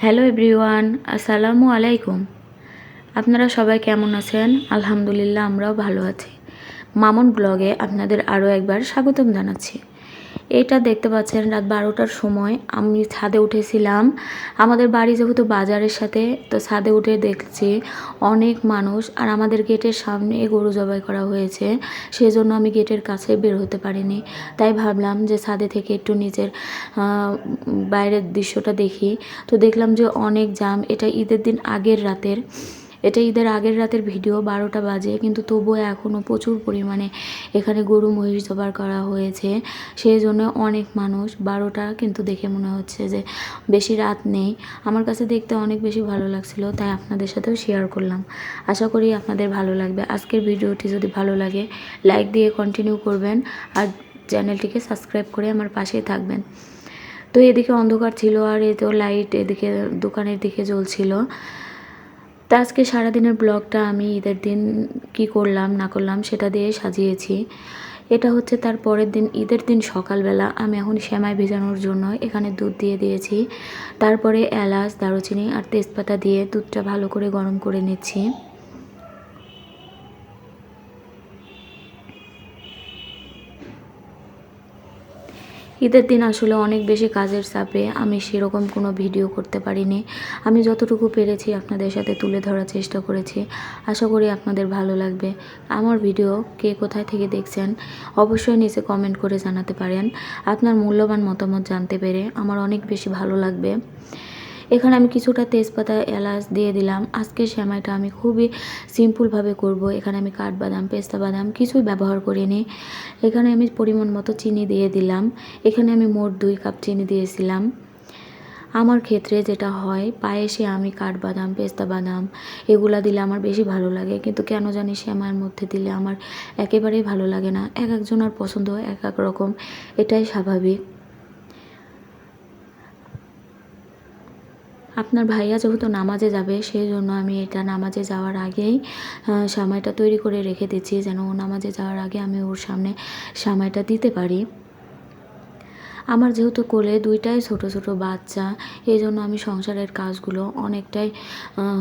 Hello everyone, আসসালামু আলাইকুম। আপনারা সবাই কেমন আছেন? আলহামদুলিল্লাহ, আমরাও ভালো আছি। মামুন ব্লগে আপনাদের আরও একবার স্বাগতম জানাচ্ছি। এটা দেখতে পাচ্ছেন রাত 12টার সময় আমি ছাদে উঠেছিলাম। আমাদের বাড়ি যেহেতু বাজারের সাথে, তো ছাদে উঠে দেখছি অনেক মানুষ, আর আমাদের গেটের সামনে গরু জবাই করা হয়েছে। সেজন্য আমি গেটের কাছে বের হতে পারিনি। তাই ভাবলাম যে ছাদে থেকে একটু নিচের বাইরের দৃশ্যটা দেখি। তো দেখলাম যে অনেক জ্যাম। এটা ঈদের দিন আগের রাতের, এটা ঈদের আগের রাতের ভিডিও, 12টা বাজে, কিন্তু তবুও এখনও প্রচুর পরিমাণে এখানে গরু মহিষ জবাই করা হয়েছে। সেই জন্য অনেক মানুষ। 12টা কিন্তু দেখে মনে হচ্ছে যে বেশি রাত নেই। আমার কাছে দেখতে অনেক বেশি ভালো লাগছিল, তাই আপনাদের সাথেও শেয়ার করলাম। আশা করি আপনাদের ভালো লাগবে। আজকের ভিডিওটি যদি ভালো লাগে লাইক দিয়ে কন্টিনিউ করবেন, আর চ্যানেলটিকে সাবস্ক্রাইব করে আমার পাশেই থাকবেন। তো এদিকে অন্ধকার ছিল, আর এতেও লাইট এদিকে দোকানের দিকে জ্বলছিল। তা আজকে সারাদিনের ব্লগটা আমি ঈদের দিন কি করলাম না করলাম সেটা দিয়ে সাজিয়েছি। এটা হচ্ছে তার পরের দিন, ঈদের দিন সকালবেলা। আমি এখন সেমাই ভেজানোর জন্য এখানে দুধ দিয়ে দিয়েছি। তারপরে এলাচ, দারুচিনি আর তেজপাতা দিয়ে দুধটা ভালো করে গরম করে নিচ্ছি। ঈদের দিন আসলে অনেক বেশি কাজের চাপে আমি সেরকম কোনো ভিডিও করতে পারিনি। আমি যতটুকু পেরেছি আপনাদের সাথে তুলে ধরার চেষ্টা করেছি। আশা করি আপনাদের ভালো লাগবে। আমার ভিডিও কে কোথায় থেকে দেখছেন অবশ্যই নিচে কমেন্ট করে জানাতে পারেন। আপনার মূল্যবান মতামত জানতে পেরে আমার অনেক বেশি ভালো লাগবে। এখানে আমি কিছুটা তেজপাতা, এলাচ দিয়ে দিলাম। আজকের সেমাইটা আমি খুবই সিম্পলভাবে করব। এখানে আমি কাঠবাদাম, পেস্তা বাদাম কিছুই ব্যবহার করিনি। এখানে আমি পরিমাণ মতো চিনি দিয়ে দিলাম। এখানে আমি মোট 2 কাপ চিনি দিয়েছিলাম। আমার ক্ষেত্রে যেটা হয়, পায়েসে আমি কাঠবাদাম, পেস্তা বাদাম এগুলা দিলে আমার বেশি ভালো লাগে, কিন্তু কেন জানি সেমাইয়ের মধ্যে দিলে আমার একেবারেই ভালো লাগে না। এক একজনের পছন্দ এক এক রকম, এটাই স্বাভাবিক। আপনার ভাইয়া যেহেতু নামাজে যাবে, সেই জন্য আমি এটা নামাজে যাওয়ার আগেই সেমাইটা তৈরি করে রেখে দিচ্ছি, যেন ও নামাজে যাওয়ার আগে আমি ওর সামনে সেমাইটা দিতে পারি। আমার যেহেতু কোলে 2টাই ছোট ছোট বাচ্চা, এই জন্য আমি সংসারের কাজগুলো অনেকটাই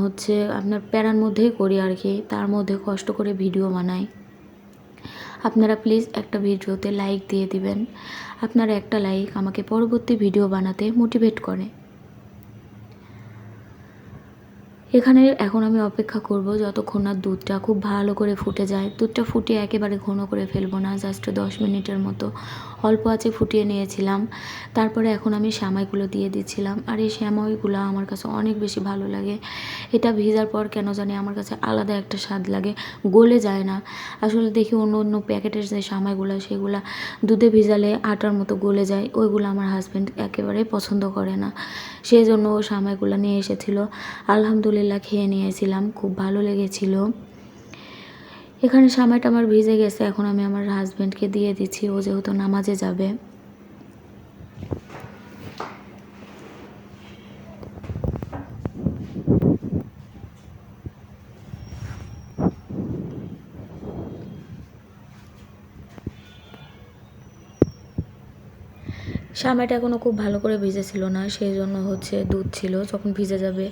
হচ্ছে আপনার প্যারার মধ্যেই করি আর কি। তার মধ্যে কষ্ট করে ভিডিও বানাই। আপনারা প্লিজ একটা ভিডিওতে লাইক দিয়ে দিবেন। আপনার একটা লাইক আমাকে পরবর্তী ভিডিও বানাতে মোটিভেট করে। এখানে এখন আমি অপেক্ষা করব যতক্ষণ না দুধটা খুব ভালো করে ফুটে যায়। দুধটা ফুটিয়ে একেবারে ঘন করে ফেলবো না, জাস্ট 10 মিনিটের মতো অল্প আঁচে ফুটিয়ে নিয়েছিলাম। তারপরে এখন আমি সেমাইগুলো দিয়ে দিচ্ছিলাম, আর এই সেমাইগুলো আমার কাছে অনেক বেশি ভালো লাগে। এটা ভেজার পর কেন জানি আমার কাছে আলাদা একটা স্বাদ লাগে, গলে যায় না। আসলে দেখি অন্য অন্য প্যাকেটের যে সেমাইগুলো সেগুলো দুধে ভিজালে আটার মতো গলে যায়, ওইগুলো আমার হাজব্যান্ড একেবারেই পছন্দ করে না। সেই জন্য ও সেমাইগুলো নিয়ে এসেছিল। আলহামদুলিল্লাহ খেয়ে নিয়েছিলাম, খুব ভালো লেগেছিল। এখানে সেমাইটা আমার ভিজে গেছে, এখন আমি আমার হাজব্যান্ডকে দিয়ে দিচ্ছি, ও যেহেতু নামাজে যাবে। সেমাইটা এখনও খুব ভালো করে ভিজেছিল না, সেই জন্য হচ্ছে দুধ ছিল, যখন ভিজে যাবে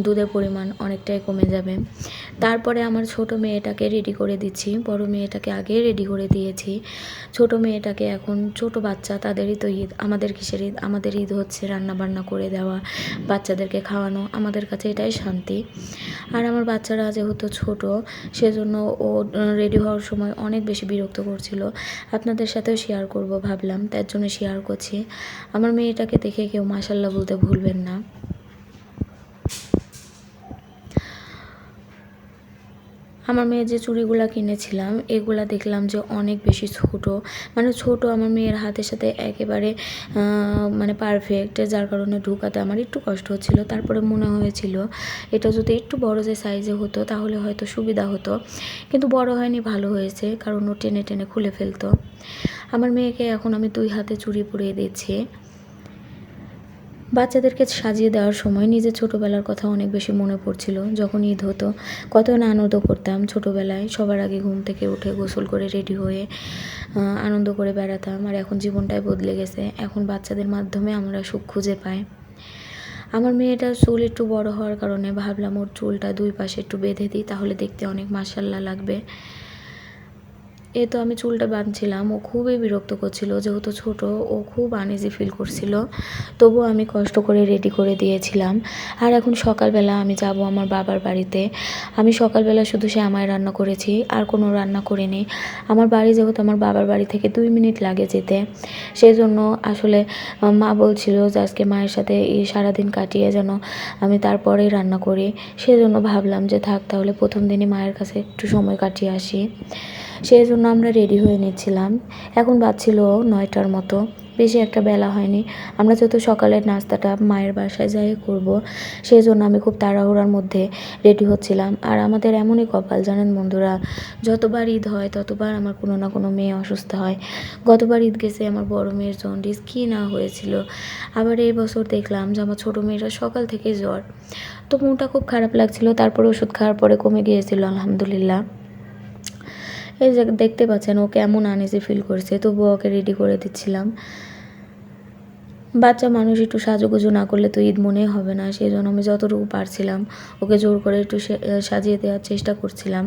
দুধের পরিমাণ অনেকটাই কমে যাবে। তারপরে আমার ছোট মেয়েটাকে রেডি করে দিচ্ছি। বড় মেয়েটাকে আগে রেডি করে দিয়েছি। ছোট মেয়েটাকে, এখন ছোট বাচ্চা, তাদেরই তো ঈদ। আমাদের কিসের ঈদ? আমাদের ঈদ হচ্ছে রান্না বান্না করে দেওয়া, বাচ্চাদেরকে খাওয়ানো, আমাদের কাছে এটাই শান্তি। আর আমার বাচ্চারা যেহেতু ছোট, সেজন্য ও রেডি হওয়ার সময় অনেক বেশি বিরক্ত করছিল। আপনাদের সাথেও শেয়ার করব ভাবলাম, তার জন্য শেয়ার করছি। আমার মেয়েটাকে দেখে কেউ মাশাল্লাহ বলতে ভুলবেন না। আমার মেয়ের যে চুড়িগুলো কিনেছিলাম এগুলা দেখলাম যে অনেক বেশি ছোট, মানে ছোট আমার মেয়ের হাতের সাথে একেবারে মানে পারফেক্ট, যার কারণে ঢুকাতে আমার একটু কষ্ট হচ্ছিল। তারপরে মনে হয়েছিল এটা যদি একটু বড় যে সাইজে হতো তাহলে হয়তো সুবিধা হতো, কিন্তু বড় হয়নি, ভালো হয়েছে, কারণ ও টেনে টেনে খুলে ফেলতো। আমার মেয়েকে এখন আমি 2 হাতে চুড়ি পরিয়ে দিচ্ছি। বাচ্চাদেরকে সাজিয়ে দেওয়ার সময় নিজের ছোটোবেলার কথা অনেক বেশি মনে পড়ছিল। যখন ঈদ হতো কত না আনন্দ করতাম ছোটোবেলায়, সবার আগে ঘুম থেকে উঠে গোসল করে রেডি হয়ে আনন্দ করে বেড়াতাম। আর এখন জীবনটাই বদলে গেছে, এখন বাচ্চাদের মাধ্যমে আমরা সুখ খুঁজে পাই। আমার মেয়েটার চুল একটু বড় হওয়ার কারণে ভাবলাম ওর চুলটা দুই পাশে একটু বেঁধে দিই, তাহলে দেখতে অনেক মাশাআল্লাহ লাগবে। এ তো আমি চুলটা বাঁধছিলাম, ও খুবই বিরক্ত করছিল, যেহেতু ছোট ও খুব আনইজি ফিল করছিল। তবুও আমি কষ্ট করে রেডি করে দিয়েছিলাম। আর এখন সকালবেলা আমি যাব আমার বাবার বাড়িতে। আমি সকালবেলা শুধু আমায় রান্না করেছি, আর কোনো রান্না করিনি। আমার বাড়ি যেহেতু আমার বাবার বাড়ি থেকে 2 মিনিট লাগে যেতে, সেজন্য আসলে মা বলছিল যে আজকে মায়ের সাথে এই সারাদিন কাটিয়ে যেন আমি তারপরেই রান্না করি। সেজন্য ভাবলাম যে থাক, তাহলে প্রথম দিনই মায়ের কাছে একটু সময় কাটিয়ে আসি। সেই জন্য আমরা রেডি হয়ে নিচ্ছিলাম। এখন বাজছিল 9টার মতো, বেশি একটা বেলা হয়নি। আমরা যেহেতু সকালের নাস্তাটা মায়ের বাসায় যাই করব, সেই জন্য আমি খুব তাড়াহুড়ার মধ্যে রেডি হচ্ছিলাম। আর আমাদের এমনই কপাল জানেন বন্ধুরা, যতবার ঈদ হয় ততবার আমার কোনো না কোনো মেয়ে অসুস্থ হয়। গতবার ঈদ গেছে আমার বড় মেয়ের জন্ডিস কী না হয়েছিল। আবার এই বছর দেখলাম যে আমার ছোটো মেয়েরা সকাল থেকে জ্বর, তো মনটা খুব খারাপ লাগছিল। তারপরে ওষুধ খাওয়ার পরে কমে গিয়েছিল আলহামদুলিল্লাহ। এই যে দেখতে পাচ্ছেন ও কেমন আনইজি ফিল করছে, তবুও ওকে রেডি করে দিচ্ছিলাম। বাচ্চা মানুষ একটু সাজুগুজু না করলে তো ঈদ মনে হবে না, সেই জন্য আমি যতটুকু পারছিলাম ওকে জোর করে একটু সাজিয়ে দেওয়ার চেষ্টা করছিলাম।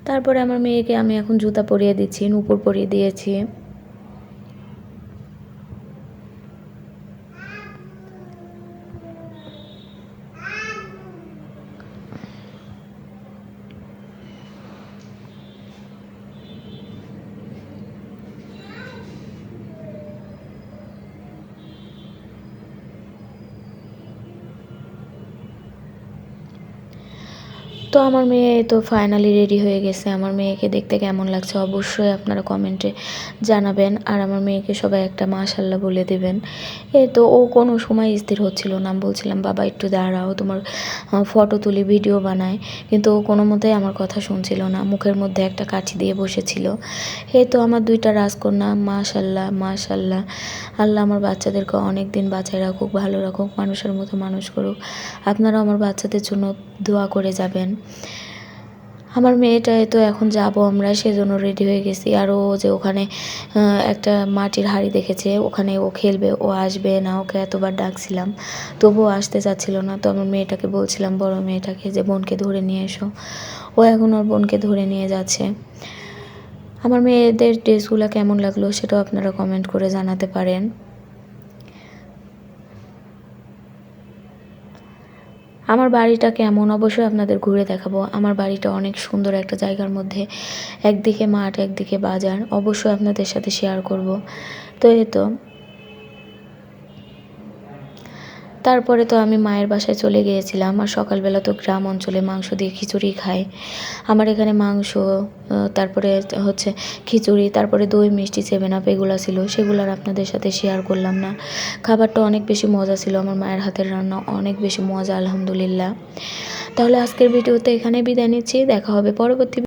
তারপরে আমার মেয়েকে আমি এখন জুতা পরিয়ে দিচ্ছি, নূপুর পরিয়ে দিয়েছি। তো আমার মেয়ে তো ফাইনালি রেডি হয়ে গেছে। আমার মেয়েকে দেখতে কেমন লাগছে অবশ্যই আপনারা কমেন্টে জানাবেন। আর আমার মেয়েকে সবাই একটা মাশাআল্লাহ বলে দেবেন। এই তো ও কোনো সময় স্থির হচ্ছিল না। আমি বলছিলাম বাবা একটু দাঁড়াও, তোমার ফটো তুলি, ভিডিও বানাই, কিন্তু ও কোনো মতেই আমার কথা শুনছিল না, মুখের মধ্যে একটা কাঠি দিয়ে বসেছিল। এই তো আমার 2টা রাজকন্যা, মাশাআল্লাহ মাশাআল্লাহ। আল্লাহ আমার বাচ্চাদেরকে অনেক দিন বাঁচায় রাখুক, ভালো রাখুক, মানুষের মতো মানুষ করুক। আপনারাও আমার বাচ্চাদের জন্য দোয়া করে যাবেন। আমার মেয়েটা তো এখন যাব আমরা, সেজন্য রেডি হয়ে গেছি। আর ও যে ওখানে একটা মাটির হাঁড়ি দেখেছে, ওখানে ও খেলবে, ও আসবে না। ওকে এতবার ডাকছিলাম, তবুও আসতে চাচ্ছিল না। তো আমার মেয়েটাকে বলছিলাম, বড় মেয়েটাকে, যে বোনকে ধরে নিয়ে এসো। ও এখন ওর বোনকে ধরে নিয়ে যাচ্ছে। আমার মেয়েদের ড্রেসগুলো কেমন লাগলো সেটাও আপনারা কমেন্ট করে জানাতে পারেন। আমার বাড়িটা কেমন অবশ্যই আপনাদের ঘুরে দেখাবো। আমার বাড়িটা অনেক সুন্দর একটা জায়গার মধ্যে, একদিকে মাঠ একদিকে বাজার, অবশ্যই আপনাদের সাথে শেয়ার করব। তো এই তো তারপরে তো আমি মায়ের বাসায় চলে গিয়েছিলাম। আর সকালবেলা তো গ্রাম অঞ্চলে মাংস দিয়ে খিচুড়ি খায়। আমার এখানে মাংস, তারপরে হচ্ছে খিচুড়ি, তারপরে দই মিষ্টি 7 আপ এগুলো ছিল, সেগুলো আর আপনাদের সাথে শেয়ার করলাম না। খাবারটা অনেক বেশি মজা ছিল, আমার মায়ের হাতের রান্না অনেক বেশি মজা আলহামদুলিল্লাহ। তাহলে আজকের ভিডিওতে এখানে বিদায় নিচ্ছি, দেখা হবে পরবর্তী